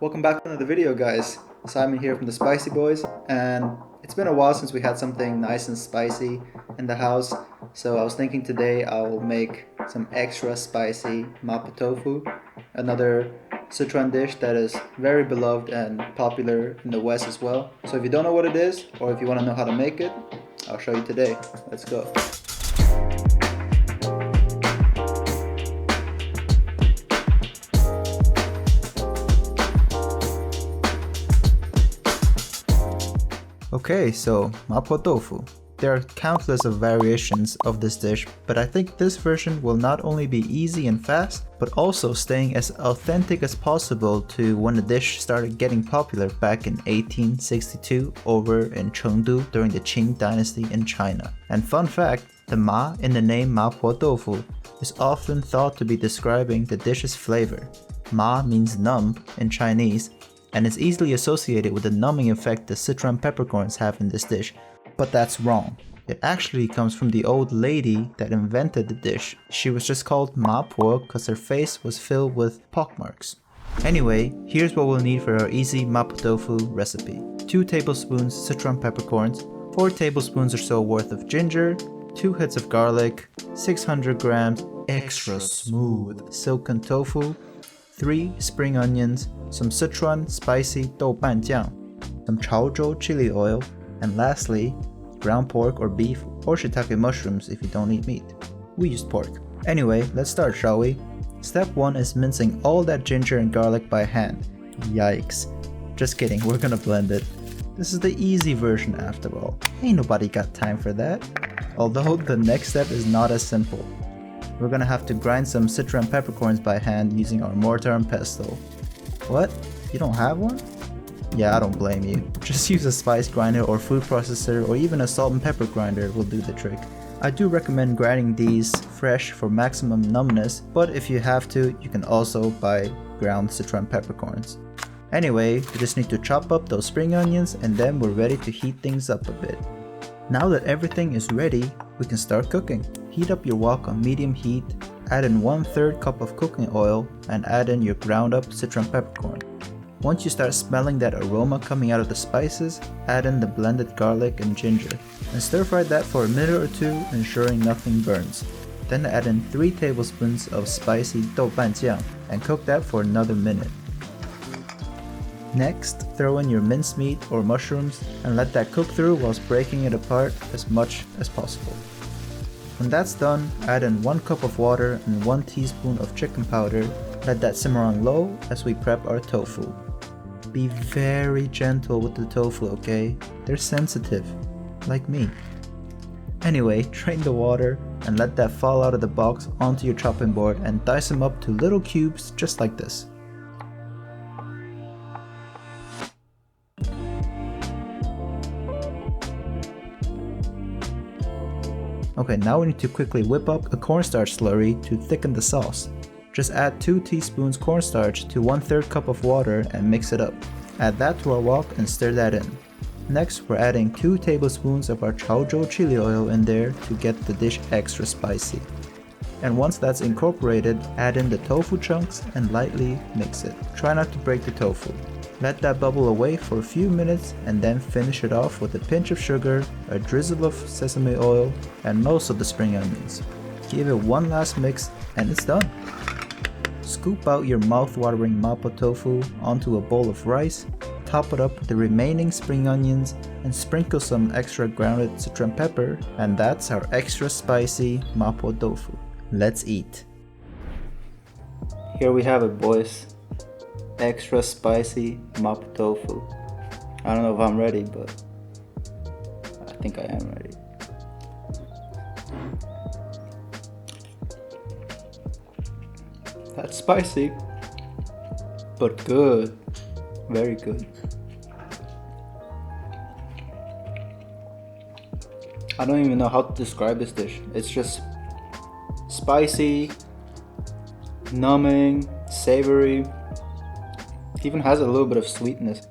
Welcome back to another video, guys. Simon here from the Spicy Boys, and it's been a while since we had something nice and spicy in the house, so I was thinking today I'll make some extra spicy Mapo Tofu, another Sichuan dish that is very beloved and popular in the West as well. So if you don't know what it is, or if you want to know how to make it, I'll show you today. Let's go. Okay, so Mapo Tofu. There are countless of variations of this dish, but I think this version will not only be easy and fast, but also staying as authentic as possible to when the dish started getting popular back in 1862 over in Chengdū during the Qing Dynasty in China. And fun fact, the ma in the name Mapo Tofu is often thought to be describing the dish's flavor. Ma means numb in Chinese, and is easily associated with the numbing effect the Sichuan peppercorns have in this dish, but that's wrong. It actually comes from the old lady that invented the dish. She was just called Mapo because her face was filled with pockmarks. Anyway, here's what we'll need for our easy Mapo Tofu recipe. 2 tablespoons Sichuan peppercorns, 4 tablespoons or so worth of ginger, 2 heads of garlic, 600 grams extra smooth silken tofu, 3 spring onions, some Sichuan spicy doubanjiang, some Chiu Chow chili oil, and lastly, ground pork or beef or shiitake mushrooms if you don't eat meat. We used pork. Anyway, let's start, shall we? Step 1 is mincing all that ginger and garlic by hand. Yikes. Just kidding, we're gonna blend it. This is the easy version after all. Ain't nobody got time for that. Although the next step is not as simple. We're gonna have to grind some Sichuan peppercorns by hand using our mortar and pestle. What? You don't have one? Yeah, I don't blame you. Just use a spice grinder or food processor, or even a salt and pepper grinder will do the trick. I do recommend grinding these fresh for maximum numbness, but if you have to, you can also buy ground Sichuan peppercorns. Anyway, you just need to chop up those spring onions and then we're ready to heat things up a bit. Now that everything is ready, we can start cooking. Heat up your wok on medium heat, add in 1/3 cup of cooking oil, and add in your ground up Sichuan peppercorn. Once you start smelling that aroma coming out of the spices, add in the blended garlic and ginger, and stir fry that for a minute or 2, ensuring nothing burns. Then add in 3 tablespoons of spicy doubanjiang, and cook that for another minute. Next, throw in your mincemeat or mushrooms and let that cook through whilst breaking it apart as much as possible. When that's done, add in 1 cup of water and 1 teaspoon of chicken powder. Let that simmer on low as we prep our tofu. Be very gentle with the tofu, okay? They're sensitive, like me. Anyway, drain the water and let that fall out of the box onto your chopping board and dice them up to little cubes just like this. Okay, now we need to quickly whip up a cornstarch slurry to thicken the sauce. Just add 2 teaspoons cornstarch to 1/3 cup of water and mix it up. Add that to our wok and stir that in. Next, we're adding 2 tablespoons of our Chiu Chow chili oil in there to get the dish extra spicy. And once that's incorporated, add in the tofu chunks and lightly mix it. Try not to break the tofu. Let that bubble away for a few minutes and then finish it off with a pinch of sugar, a drizzle of sesame oil, and most of the spring onions. Give it one last mix and it's done. Scoop out your mouth-watering Mapo Tofu onto a bowl of rice, top it up with the remaining spring onions, and sprinkle some extra grounded Sichuan pepper, and that's our extra spicy Mapo Tofu. Let's eat. Here we have it, boys. Extra spicy Mapo Tofu. I don't know if I'm ready, but I think I am ready. That's spicy, but good. Very good. I don't even know how to describe this dish. It's just spicy, numbing, savory. Even has a little bit of sweetness.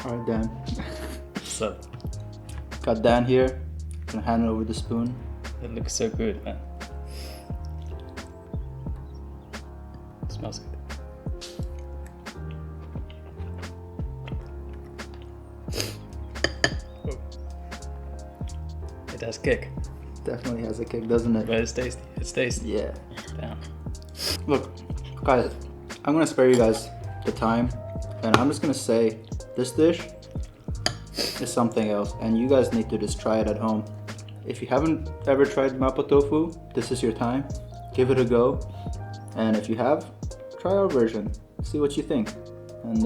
Alright, Dan. What's up? Got Dan here. Gonna hand over the spoon. It looks so good, man. Smells good. It has kick. Definitely has a kick, doesn't it? But it's tasty. It's tasty. Yeah. Damn. Look, guys, I'm gonna spare you guys the time, and I'm just gonna say this dish is something else, and you guys need to just try it at home. If you haven't ever tried Mapo Tofu, this is your time. Give it a go, and if you have, try our version. See what you think, and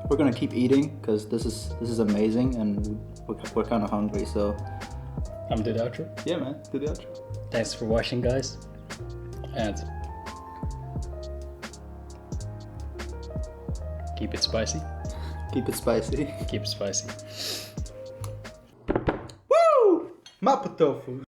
we're gonna keep eating because this is amazing, and we're kind of hungry. So I'm do the outro. yeah, man, do the outro. Thanks for watching, guys, and keep it spicy. Keep it spicy. Keep it spicy. Woo! Mapo Tofu.